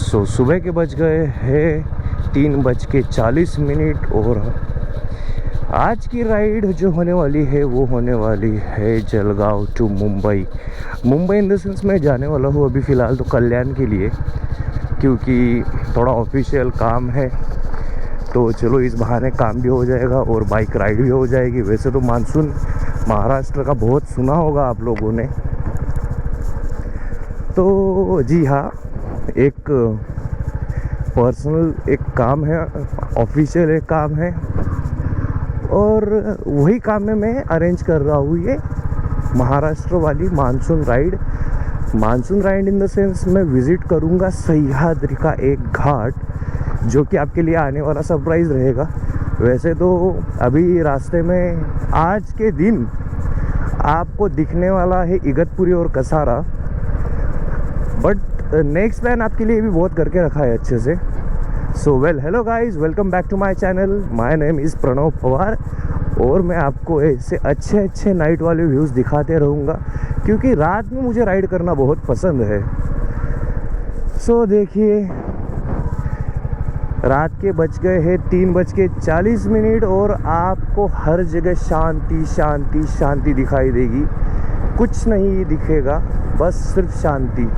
सुबह के बज गए हैं 3:40 और आज की राइड जो होने वाली है वो होने वाली है Jalgaon to Mumbai. Mumbai in the sense मैं जाने वाला हूँ अभी फ़िलहाल तो कल्याण के लिए, क्योंकि थोड़ा ऑफिशियल काम है। तो चलो इस बहाने काम भी हो जाएगा और बाइक राइड भी हो जाएगी। वैसे तो मानसून महाराष्ट्र का बहुत सुना होगा आप लोगों ने। तो जी हाँ, एक पर्सनल एक काम है, ऑफिशियल एक काम है और वही काम में मैं अरेंज कर रहा हूँ ये महाराष्ट्र वाली monsoon ride. Monsoon ride in the sense मैं विज़िट करूँगा सह्याद्री का एक घाट, जो कि आपके लिए आने वाला सरप्राइज़ रहेगा। वैसे तो अभी रास्ते में आज के दिन आपको दिखने वाला है इगतपुरी और कसारा, बट नेक्स्ट प्लान आपके लिए भी बहुत करके रखा है अच्छे से। So well, hello guys, welcome back to my channel. My name is Pranav Pawar और मैं आपको ऐसे अच्छे अच्छे नाइट वाले व्यूज़ दिखाते रहूँगा, क्योंकि रात में मुझे राइड करना बहुत पसंद है। सो देखिए, रात के बज गए हैं 3:40 और आपको हर जगह शांति शांति शांति दिखाई देगी। कुछ नहीं दिखेगा, बस सिर्फ शांति।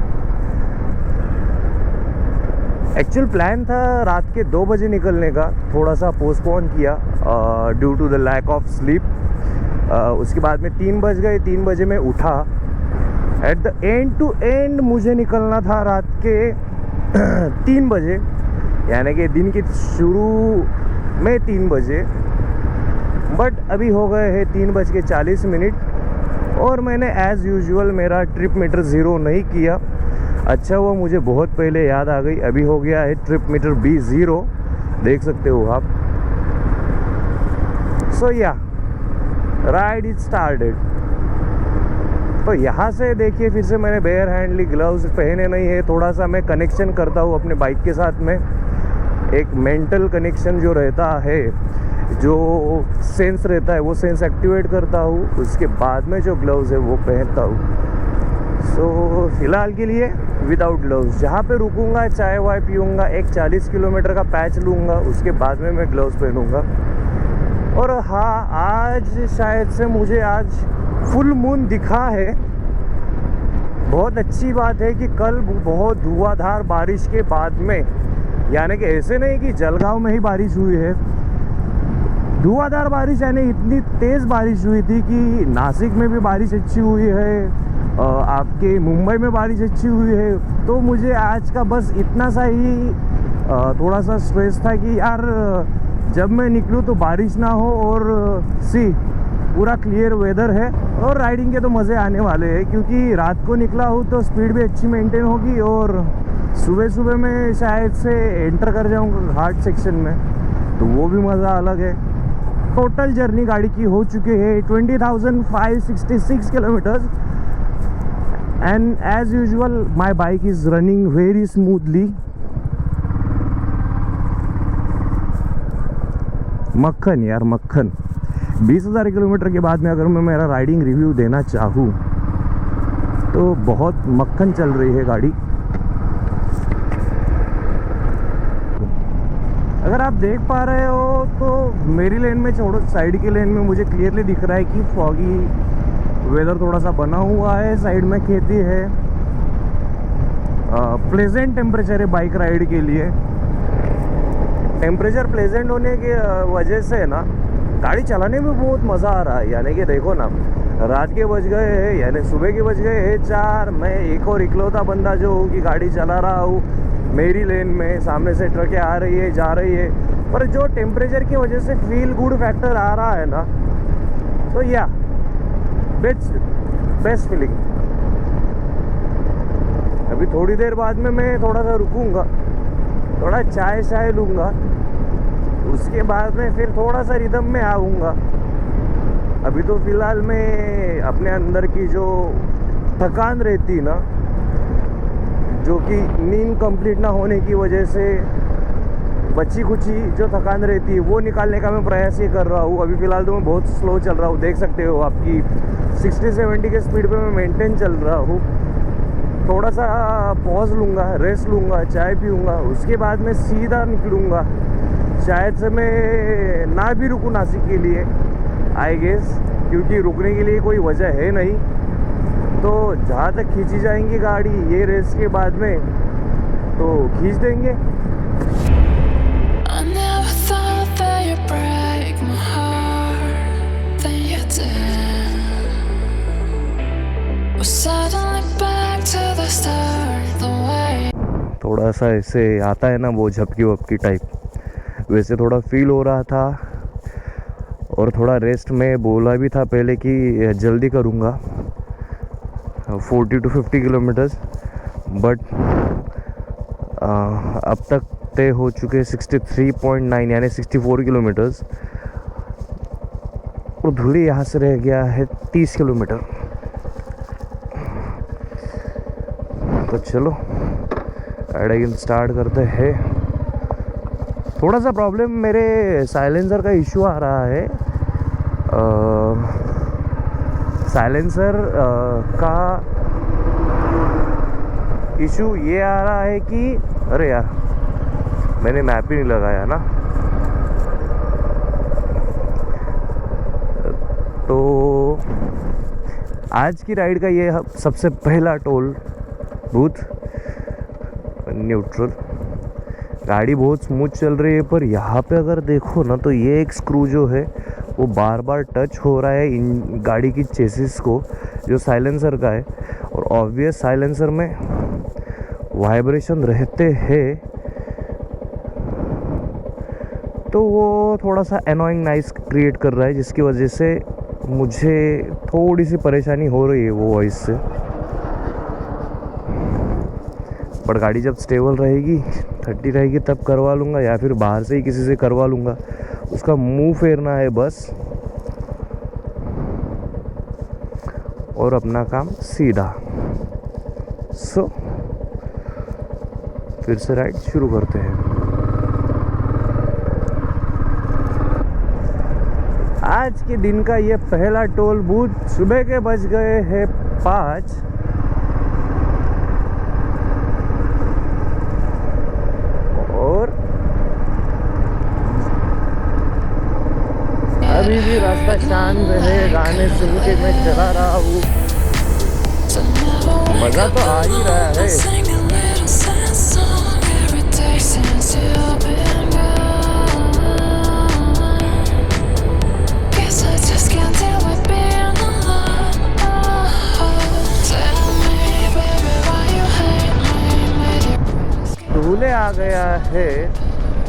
एक्चुअल प्लान था रात के 2 बजे निकलने का, थोड़ा सा पोस्टपोन किया due to the lack of sleep. उसके बाद में 3 बज गए, 3 बजे मैं उठा। At the end to end मुझे निकलना था रात के 3 बजे, यानी कि दिन की शुरू में 3 बजे। बट अभी हो गए हैं 3:40 और मैंने एज़ यूजुअल मेरा ट्रिप मीटर ज़ीरो नहीं किया। अच्छा, वो मुझे बहुत पहले याद आ गई, अभी हो गया है ट्रिप मीटर भी ज़ीरो, देख सकते हो आप। सो या राइड इज स्टार्टेड। तो यहाँ से देखिए, फिर से मैंने बेयर हैंडली ग्लव्स पहने नहीं है। थोड़ा सा मैं कनेक्शन करता हूँ अपने बाइक के साथ में, एक मेंटल कनेक्शन जो रहता है, जो सेंस रहता है वो सेंस एक्टिवेट करता हूँ। उसके बाद में जो ग्लव्स है वो पहनता हूँ। सो फिलहाल के लिए विदाउट ग्लव्स। जहाँ पे रुकूंगा चाय वाय पीऊँगा, एक 40 किलोमीटर का पैच लूँगा, उसके बाद में मैं ग्लव्स पहनूँगा। और हाँ, आज शायद से मुझे आज फुल मून दिखा है। बहुत अच्छी बात है कि कल बहुत धुआंधार बारिश के बाद में, यानी कि ऐसे नहीं कि जलगांव में ही बारिश हुई है, धुआंधार बारिश, यानी इतनी तेज़ बारिश हुई थी कि नासिक में भी बारिश अच्छी हुई है, आपके मुंबई में बारिश अच्छी हुई है। तो मुझे आज का बस इतना सा ही थोड़ा सा स्ट्रेस था कि यार जब मैं निकलूँ तो बारिश ना हो और पूरा क्लियर वेदर है और राइडिंग के तो मज़े आने वाले हैं। क्योंकि रात को निकला हूँ तो स्पीड भी अच्छी मेंटेन होगी और सुबह सुबह मैं शायद से एंटर कर जाऊँगा घाट सेक्शन में, तो वो भी मज़ा अलग है। टोटल जर्नी गाड़ी की हो चुकी है 20,566 kilometres and as usual my bike is running very smoothly. मक्खन यार, मक्खन। 20,000 किलोमीटर के बाद में अगर मैं मेरा राइडिंग रिव्यू देना चाहूँ तो बहुत मक्खन चल रही है गाड़ी। अगर आप देख पा रहे हो तो मेरी लेन में छोड़ो, साइड की लेन में मुझे क्लियरली दिख रहा है कि फॉगी वेदर थोड़ा सा बना हुआ है, साइड में खेती है, प्लेजेंट टेम्परेचर है बाइक राइड के लिए। टेम्परेचर प्लेजेंट होने की वजह से ना गाड़ी चलाने में बहुत मज़ा आ रहा है। यानी कि देखो ना, रात के बज गए हैं, यानी सुबह के बज गए हैं 4। मैं एक और इकलौता बंदा जो हूँ कि गाड़ी चला रहा हूँ मेरी लेन में, सामने से ट्रकें आ रही है जा रही है, पर जो टेम्परेचर की वजह से फील गुड फैक्टर आ रहा है ना, तो या बेस्ट फीलिंग। अभी थोड़ी देर बाद में मैं थोड़ा सा रुकूंगा, थोड़ा चाय शाय लूँगा, उसके बाद में फिर थोड़ा सा रिदम में आऊँगा। अभी तो फ़िलहाल मैं अपने अंदर की जो थकान रहती ना, जो कि नींद कंप्लीट ना होने की वजह से बची खुची जो थकान रहती है वो निकालने का मैं प्रयास ये कर रहा हूँ। अभी फ़िलहाल तो मैं बहुत स्लो चल रहा हूँ, देख सकते हो आपकी 60-70 के स्पीड पे मैं मेंटेन चल रहा हूँ। थोड़ा सा पॉज लूँगा, रेस्ट लूँगा, चाय पीऊँगा, उसके बाद मैं सीधा निकलूँगा। शायद से मैं ना भी रुकूँ नासिक के लिए, आई गेस, क्योंकि रुकने के लिए कोई वजह है नहीं। तो जहाँ तक खींची जाएंगी गाड़ी ये रेस के बाद में, तो खींच देंगे। I never thought that you'd break my heart, then you did. We're suddenly back to the start, the way. थोड़ा सा ऐसे आता है ना वो झपकी वपकी टाइप, वैसे थोड़ा फील हो रहा था। और थोड़ा रेस्ट में बोला भी था पहले कि जल्दी करूँगा 40 to 50 किलोमीटर्स, बट अब तक तय हो चुके 63.9 यानी 64 किलोमीटर्स। और धुली यहाँ से रह गया है 30 किलोमीटर। तो चलो राइड स्टार्ट करते हैं। थोड़ा सा प्रॉब्लम मेरे साइलेंसर का इशू आ रहा है। साइलेंसर का इशू ये आ रहा है कि अरे यार मैंने मैप ही नहीं लगाया ना। तो आज की राइड का ये सबसे पहला टोल बूथ न्यूट्रल। गाड़ी बहुत स्मूथ चल रही है, पर यहाँ पे अगर देखो ना तो ये एक स्क्रू जो है वो बार बार टच हो रहा है इन गाड़ी की चेसिस को, जो साइलेंसर का है। और ऑब्वियस साइलेंसर में वाइब्रेशन रहते हैं, तो वो थोड़ा सा एनोइंग नॉइस क्रिएट कर रहा है, जिसकी वजह से मुझे थोड़ी सी परेशानी हो रही है वो वॉइस से। पर गाड़ी जब स्टेबल रहेगी 30 रहेगी तब करवा लूँगा, या फिर बाहर से ही किसी से करवा लूँगा। उसका मुंह फेरना है बस, और अपना काम सीधा। सो फिर से राइड शुरू करते हैं। आज के दिन का ये पहला टोल बूथ। सुबह के बज गए हैं 5। और अभी भी रास्ता शांत है, गाने सुन के मैं चला रहा हूँ। मज़ा तो आ ही रहा है। धूले आ गया है,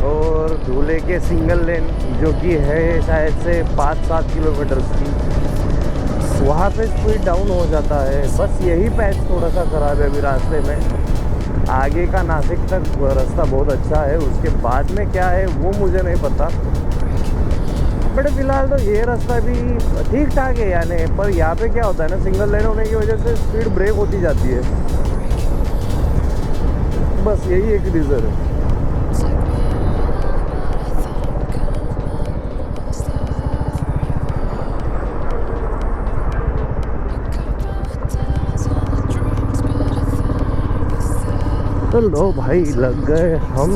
और धूले के सिंगल लेन जो कि है शायद से 5-7 किलोमीटर की, वहाँ पे स्पीड डाउन हो जाता है। बस यही पैच थोड़ा सा ख़राब है अभी रास्ते में। आगे का नासिक तक रास्ता बहुत अच्छा है, उसके बाद में क्या है वो मुझे नहीं पता। बट फिलहाल तो ये रास्ता भी ठीक ठाक है यानी। पर यहाँ पे क्या होता है ना, सिंगल लेन होने की वजह से स्पीड ब्रेक होती जाती है, बस यही एक रीज़न है। तो लो भाई, लग गए हम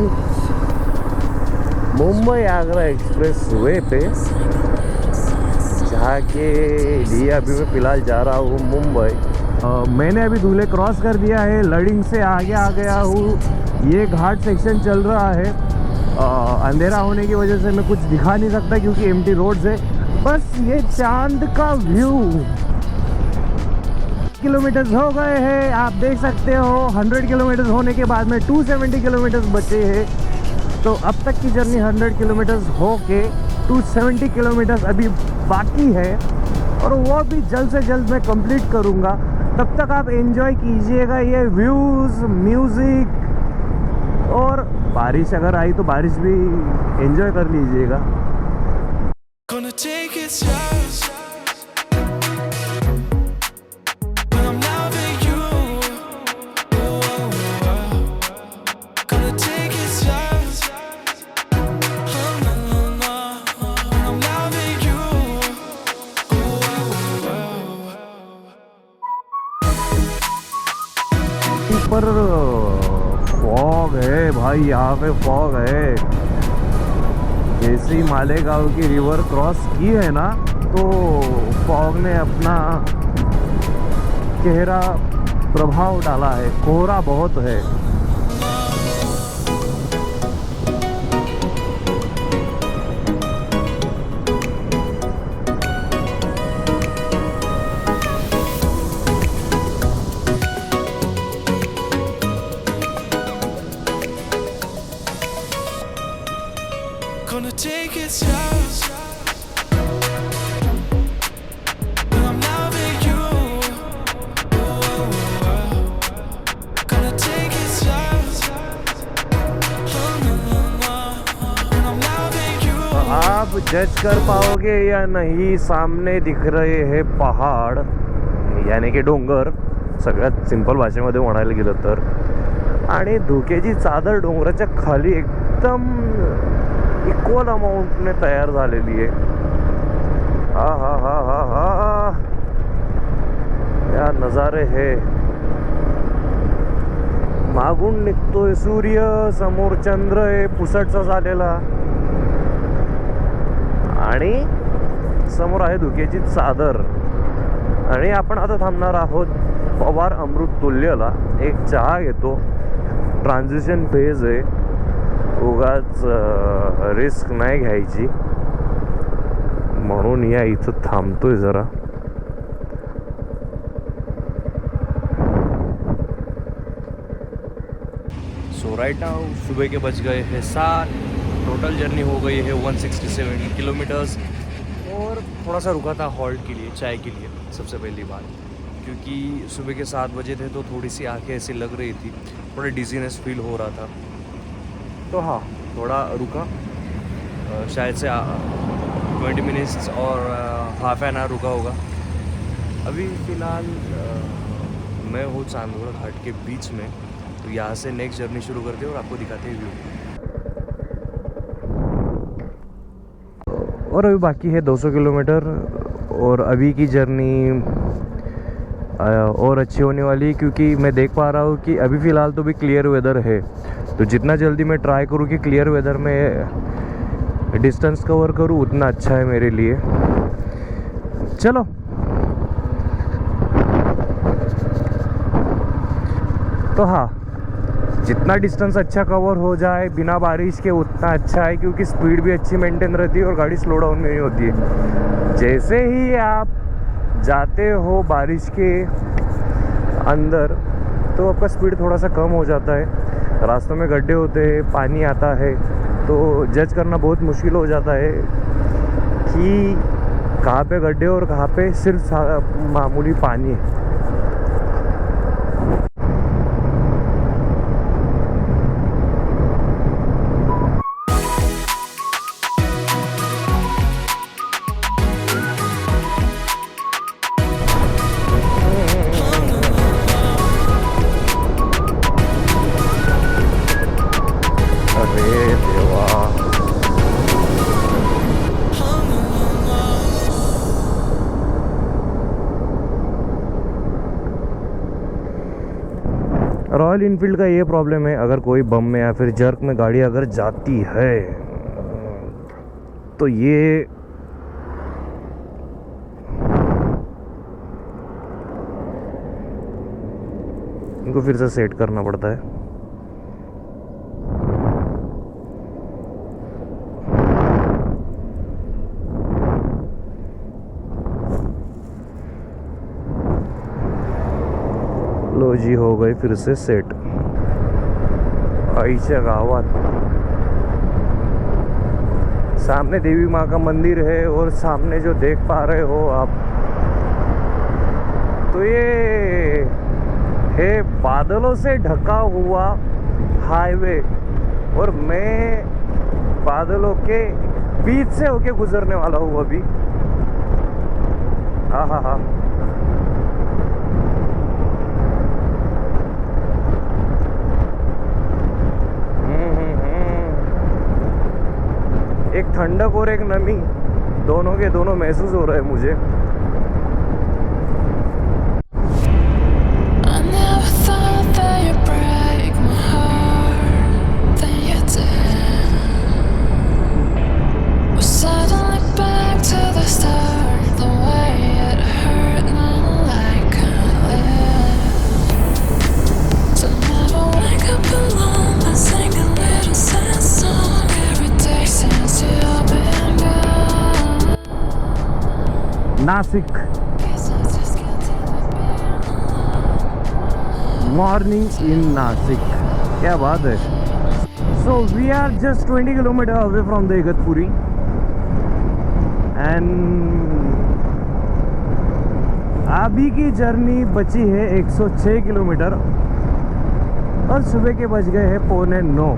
मुंबई आगरा एक्सप्रेस वे पे, जहाँ के लिए अभी मैं फ़िलहाल जा रहा हूँ मुंबई। मैंने अभी धूले क्रॉस कर दिया है, लडिंग से आगे आ गया हूँ। ये घाट सेक्शन चल रहा है। अंधेरा होने की वजह से मैं कुछ दिखा नहीं सकता क्योंकि एम्प्टी रोड्स है। बस ये चांद का व्यू। किलोमीटर्स हो गए हैं, आप देख सकते हो। 100 किलोमीटर्स होने के बाद में 270 किलोमीटर्स बचे हैं। तो अब तक की जर्नी 100 किलोमीटर्स हो के 270 किलोमीटर्स अभी बाकी है, और वो भी जल्द से जल्द मैं कंप्लीट करूँगा। तब तक आप एंजॉय कीजिएगा ये व्यूज़, म्यूज़िक, और बारिश अगर आई तो बारिश भी एंजॉय कर लीजिएगा। फॉग है भाई, यहाँ पे फॉग है। जैसे ही मालेगांव की रिवर क्रॉस की है ना, तो फॉग ने अपना गहरा प्रभाव डाला है, कोहरा बहुत है। Gonna take it slow. When I'm loving you. Gonna take it slow. When I'm loving you. आप जज कर पाओगे या नहीं, सामने दिख रहे हैं पहाड़, यानी की डोंगर, सगळ्यात सिंपल भाषेमध्ये म्हणायला गेलं तर, आणि धुक्याची चादर डोंगराच्या खाली एकदम इक्वल अमाऊंटने तयार झालेली आहे। हा हा हा हा हा, या नजारे हे। मागून निघतोय सूर्य, समोर चंद्र आहे पुसटचा झालेला, आणि समोर आहे धुक्याची चादर। आणि आपण आता थांबणार आहोत पवार अमृत तुल्यला, एक चहा घेतो। ट्रान्झिशन फेज आहे, उगाच रिस्क नाही घ्यायची, म्हणून या इथं थांबतोय जरा। सो राइट नाउ सुबह के बज गए हैं 7, टोटल जर्नी हो गई है 167 किलोमीटर्स। और थोड़ा सा रुका था हॉल्ट के लिए, चाय के लिए सबसे पहली बात, क्योंकि सुबह के 7 बजे थे तो थोड़ी सी आंखें ऐसी लग रही थी, थोड़ा डिजीनेस फील हो रहा था, तो हाँ थोड़ा रुका, शायद से 20 मिनट्स और हाफ एन आवर रुका होगा। अभी फ़िलहाल मैं हूँ चांदोड़ घाट के बीच में, तो यहाँ से नेक्स्ट जर्नी शुरू करते हैं और आपको दिखाते हैं व्यू। और अभी बाकी है 200 किलोमीटर, और अभी की जर्नी और अच्छी होने वाली है, क्योंकि मैं देख पा रहा हूँ कि अभी फ़िलहाल तो भी क्लियर वेदर है, तो जितना जल्दी मैं ट्राई करूँ कि क्लियर वेदर में डिस्टेंस कवर करूँ उतना अच्छा है मेरे लिए। चलो तो हाँ, जितना डिस्टेंस अच्छा कवर हो जाए बिना बारिश के उतना अच्छा है, क्योंकि स्पीड भी अच्छी मेंटेन रहती है और गाड़ी स्लो डाउन में नहीं होती है। जैसे ही आप जाते हो बारिश के अंदर तो आपका स्पीड थोड़ा सा कम हो जाता है, रास्तों में गड्ढे होते हैं, पानी आता है, तो जज करना बहुत मुश्किल हो जाता है कि कहाँ पे गड्ढे और कहाँ पे सिर्फ मामूली पानी है। रॉयल इनफील्ड का ये प्रॉब्लम है, अगर कोई बम में या फिर जर्क में गाड़ी अगर जाती है तो ये इनको फिर से सेट करना पड़ता है। लो जी, हो गई फिर से सेट। आईच्या गावात सामने देवी माँ का मंदिर है, और सामने जो देख पा रहे हो आप, तो ये है बादलों से ढका हुआ हाईवे, और मैं बादलों के बीच से होके गुजरने वाला हूँ अभी। हाँ हाँ हाँ, एक ठंडक और एक नमी दोनों के दोनों महसूस हो रहे हैं मुझे। I never thought that your bright Nashik morning in Nashik, क्या बात है। So we are just 20 kilometre away from the Igatpuri and अभी की जर्नी बची है 106 किलोमीटर और सुबह के बज गए हैं 8:45।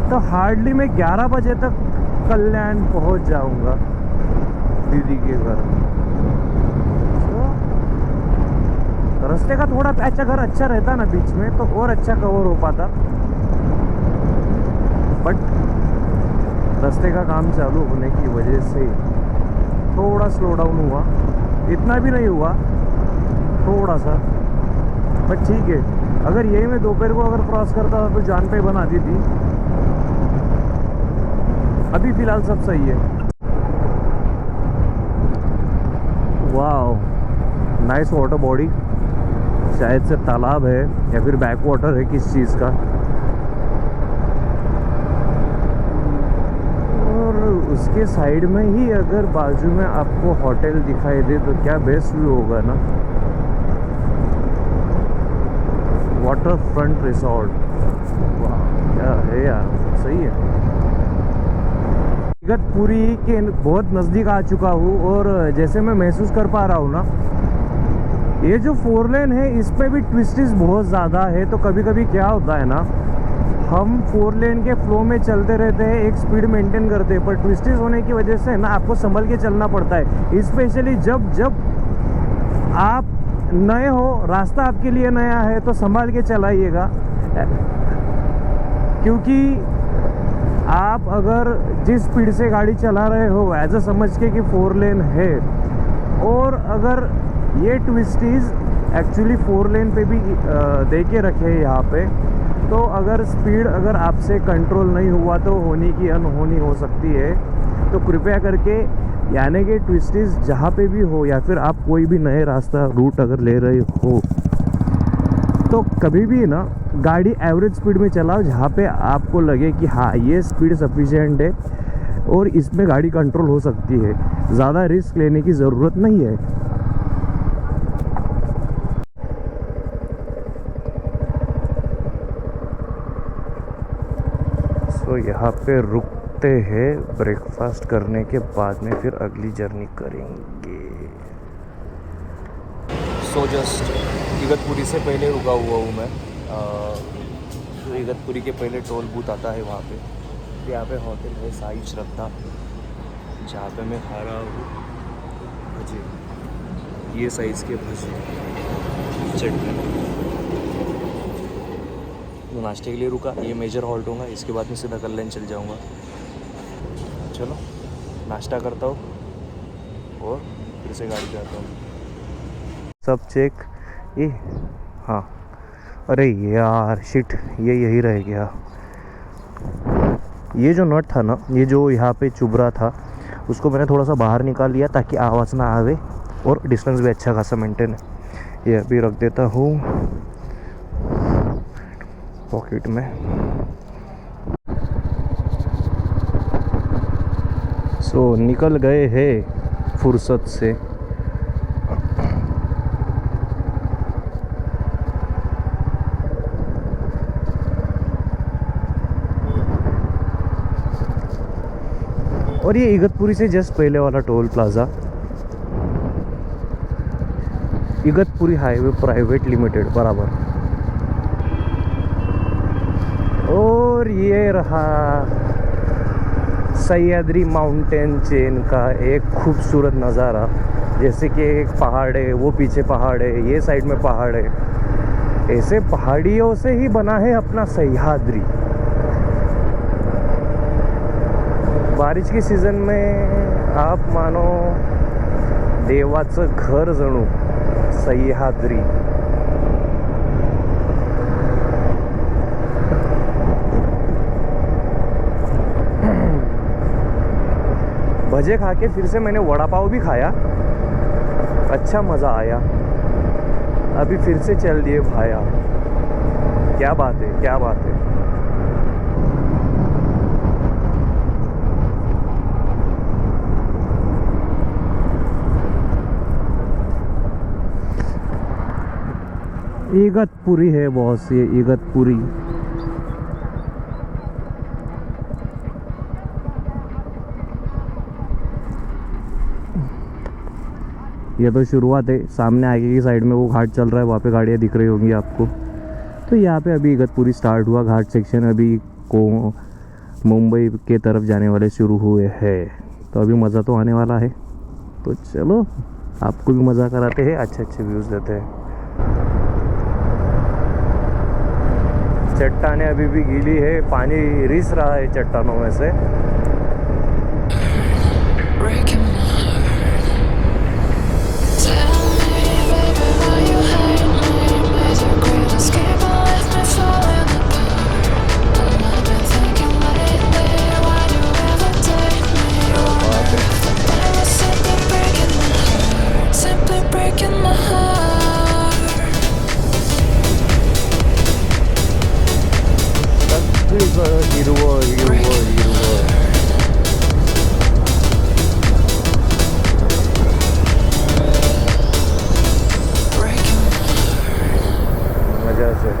तो हार्डली मैं 11 बजे तक कल्याण पहुंच जाऊंगा दीदी के घर। तो रास्ते का थोड़ा पैच अगर अच्छा रहता ना बीच में तो और अच्छा कवर हो पाता, बट रास्ते का काम चालू होने की वजह से थोड़ा स्लो डाउन हुआ, इतना भी नहीं हुआ, थोड़ा सा, बट ठीक है। अगर यही मैं दोपहर को अगर क्रॉस करता तो जान पे बना दी थी। अभी फिलहाल सब सही है। वाओ, नाइस वाटर बॉडी, शायद से तालाब है या फिर बैक वाटर है किस चीज़ का। और उसके साइड में ही अगर बाजू में आपको होटल दिखाई दे तो क्या बेस्ट व्यू होगा ना। वाटर फ्रंट रिसोर्ट, वाह क्या है यार, सही है। इगतपुरी के बहुत नज़दीक आ चुका हूँ और जैसे मैं महसूस कर पा रहा हूँ ना, ये जो 4 लेन है इसमें भी ट्विस्टिस बहुत ज़्यादा है। तो कभी कभी क्या होता है ना, हम 4 लेन के फ्लो में चलते रहते हैं, एक स्पीड मेंटेन करते हैं, पर ट्विस्टिस होने की वजह से ना आपको संभल के चलना पड़ता है। स्पेशली जब आप नए हो, रास्ता आपके लिए नया है तो संभाल के चलाइएगा, क्योंकि आप अगर जिस स्पीड से गाड़ी चला रहे हो ऐसा समझ के कि 4 लेन है, और अगर ये ट्विस्टीज एक्चुअली 4 लेन पे भी दे के रखे हैं यहाँ पे, तो अगर स्पीड अगर आपसे कंट्रोल नहीं हुआ तो होनी की अनहोनी हो सकती है। तो कृपया करके यानी कि ट्विस्टीज जहाँ पे भी हो या फिर आप कोई भी नए रास्ता रूट अगर ले रहे हो तो कभी भी ना गाड़ी एवरेज स्पीड में चलाओ, जहाँ पे आपको लगे कि हाँ ये स्पीड सफिशिएंट है और इसमें गाड़ी कंट्रोल हो सकती है। ज़्यादा रिस्क लेने की ज़रूरत नहीं है। तो यहाँ पे रुकते हैं, ब्रेकफास्ट करने के बाद में फिर अगली जर्नी करेंगे। सो जस्ट इगतपुरी से पहले रुका हुआ हूँ मैं, जो इगतपुरी के पहले टोल बूथ आता है वहाँ पे। यहाँ पे होटल है साई श्रद्धा, जहाँ पे मैं खा रहा हूँ भजी, ये साइज़ के भजी चटनी। तो नाश्ते के लिए रुका, ये मेजर हॉल्ट होगा, इसके बाद में सीधा कल्याण चल जाऊँगा। चलो नाश्ता करता हूँ और फिर से गाड़ी जाता हूँ। सब चेक, ये हाँ, अरे यार शिट, ये यही रह गया। ये जो नट था ना, ये जो यहाँ पे चुभ रहा था, उसको मैंने थोड़ा सा बाहर निकाल लिया ताकि आवाज़ ना आवे और डिस्टेंस भी अच्छा खासा मेंटेन है। ये अभी रख देता हूँ पॉकेट में। सो निकल गए हैं फुर्सत से। और ये इगतपुरी से जस्ट पहले वाला toll plaza Igatpuri highway private limited बराबर। और ये रहा सह्याद्री माउंटेन चेन का एक खूबसूरत नज़ारा। जैसे कि एक पहाड़ है, वो पीछे पहाड़ है, ये साइड में पहाड़ है, ऐसे पहाड़ियों से ही बना है अपना सह्याद्री। बारिश के सीज़न में आप मानो देवाचं घर जणू सह्याद्री। भजे खा के फिर से मैंने वड़ा पाव भी खाया, अच्छा मज़ा आया। अभी फिर से चल दिए भाया, क्या बात है, क्या बात है। इगतपुरी है बॉस, ये इगतपुरी। ये तो शुरुआत है, सामने आगे की साइड में वो घाट चल रहा है, वहाँ पे गाड़ियाँ दिख रही होंगी आपको। तो यहाँ पे अभी इगतपुरी स्टार्ट हुआ, घाट सेक्शन अभी को मुंबई के तरफ जाने वाले शुरू हुए हैं। तो अभी मज़ा तो आने वाला है, तो चलो आपको भी मज़ा कराते हैं, अच्छे अच्छे व्यूज़ देते हैं। चट्टानें अभी भी गीली है, पानी रिस रहा है चट्टानों में से। breaking my heart. Tell me, baby, why you hate me? Made your great escape and left me falling apart. And I've been thinking lately, why do you ever take me? I was simply breaking my heart, simply breaking my heart. हिरवळ हिरवळ हिरवळ। Breaking my heart. मजा से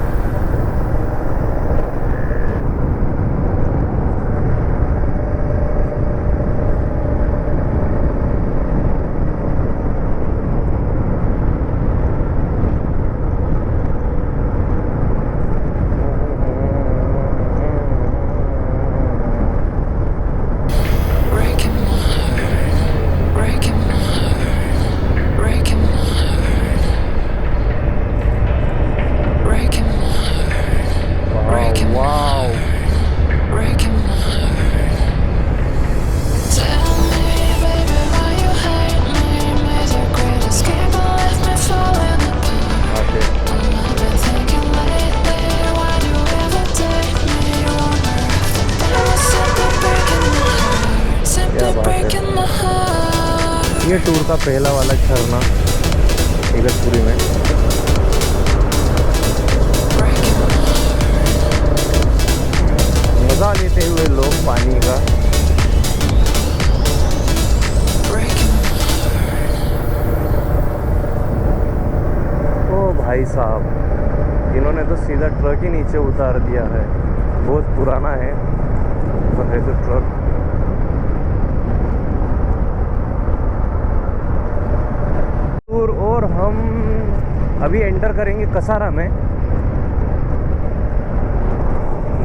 Breaking my heart, breaking my heart, breaking my heart, breaking my heart, breaking my wow. breaking my heart. Tell me, baby, why you hate me? Made your great escape and left me falling apart. And I've been thinking lately, why do you ever take me? Wonder if I was simply breaking my heart, simply क्या बात है। breaking my heart. ये tour का पहला वाला झरना इगतपुरी में। Breaking my मज़ा लेते हुए लोग पानी का। breaking ओ भाई साहब, इन्होंने तो सीधा ट्रक ही नीचे उतार दिया है। बहुत पुराना है पर है तो ट्रक। और हम अभी एंटर करेंगे कसारा में।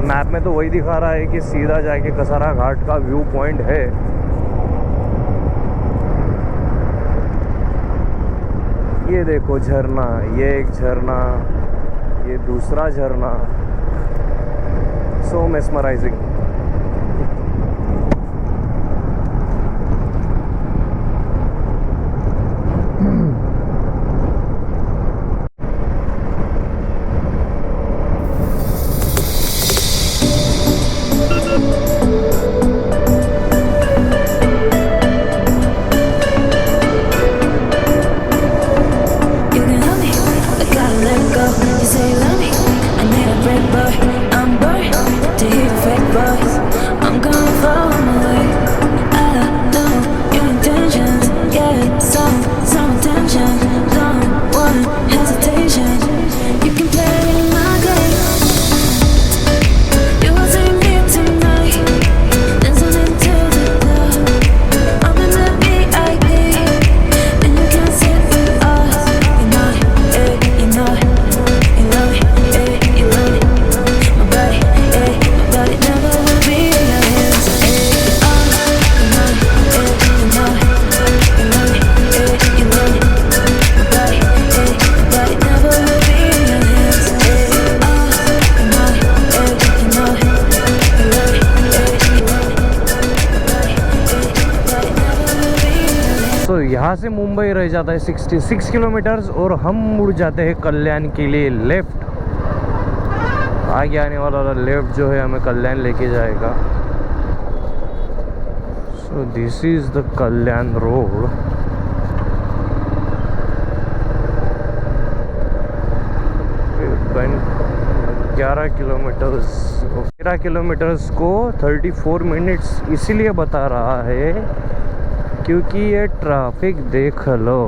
मैप में तो वही दिखा रहा है कि सीधा जाके कसारा घाट का व्यू पॉइंट है। ये देखो झरना, ये एक झरना, ये दूसरा झरना। सो mesmerising. You can help me, I gotta let go. You say you love me, I need a break, boy. I'm bored to hear fake voice. I'm gonna follow my way. I know your intentions, yeah. Some attention, don't want hesitation. You can play my game. You will see me tonight, dancing into the club. I'm in the VIP, and you can sit with us. You know it, you know it, you love it, you love it. My body, my body never will be in your hands. You know it, you know it, you love it, you love it. My body, my body never will be in your hands. You know it, you know it, you love it, you love it. My body, my body never will be in your hands. तो यहाँ से मुंबई रह जाता है 66 kilometres और हम मुड़ जाते हैं कल्याण के लिए लेफ्ट। आगे आने वाला लेफ्ट जो है हमें कल्याण लेके जाएगा। So this is the Kalyan road. 11 kilometres को 34 मिनट्स इसीलिए बता रहा है क्योंकि ये ट्रैफिक देख लो।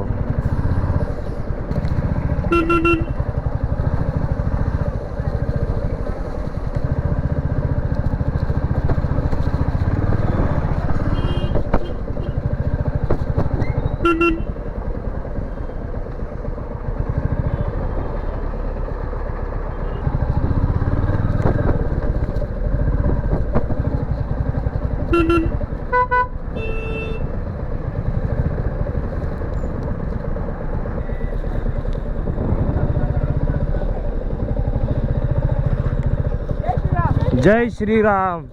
जय श्री राम।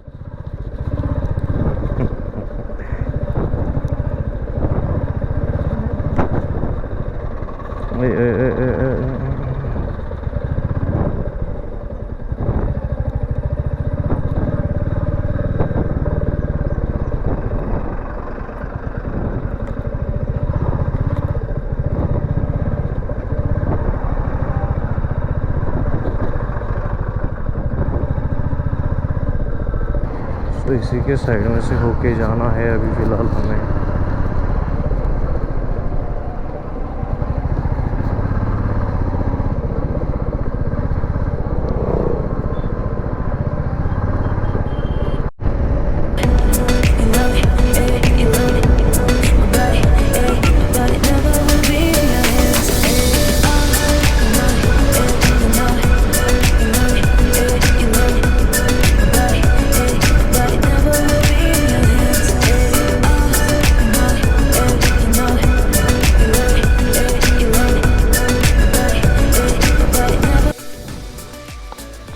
तो इसी के साइड में से होके जाना है अभी फ़िलहाल हमें।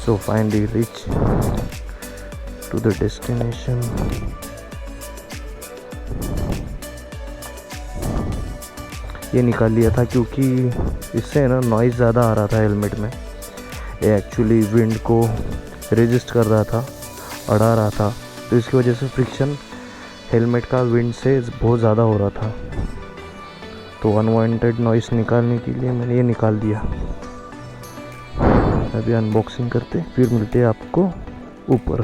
So finally reach to the destination. ये निकाल लिया था क्योंकि इससे ना नॉइज़ ज़्यादा आ रहा था हेलमेट में। ये एक्चुअली विंड को रेजिस्ट कर रहा था, अड़ा रहा था, तो इसकी वजह से फ्रिक्शन हेलमेट का विंड से बहुत ज़्यादा हो रहा था। तो अनवांटेड नॉइज़ निकालने के लिए मैंने ये निकाल दिया। अभी अनबॉक्सिंग करते फिर मिलते हैं आपको ऊपर।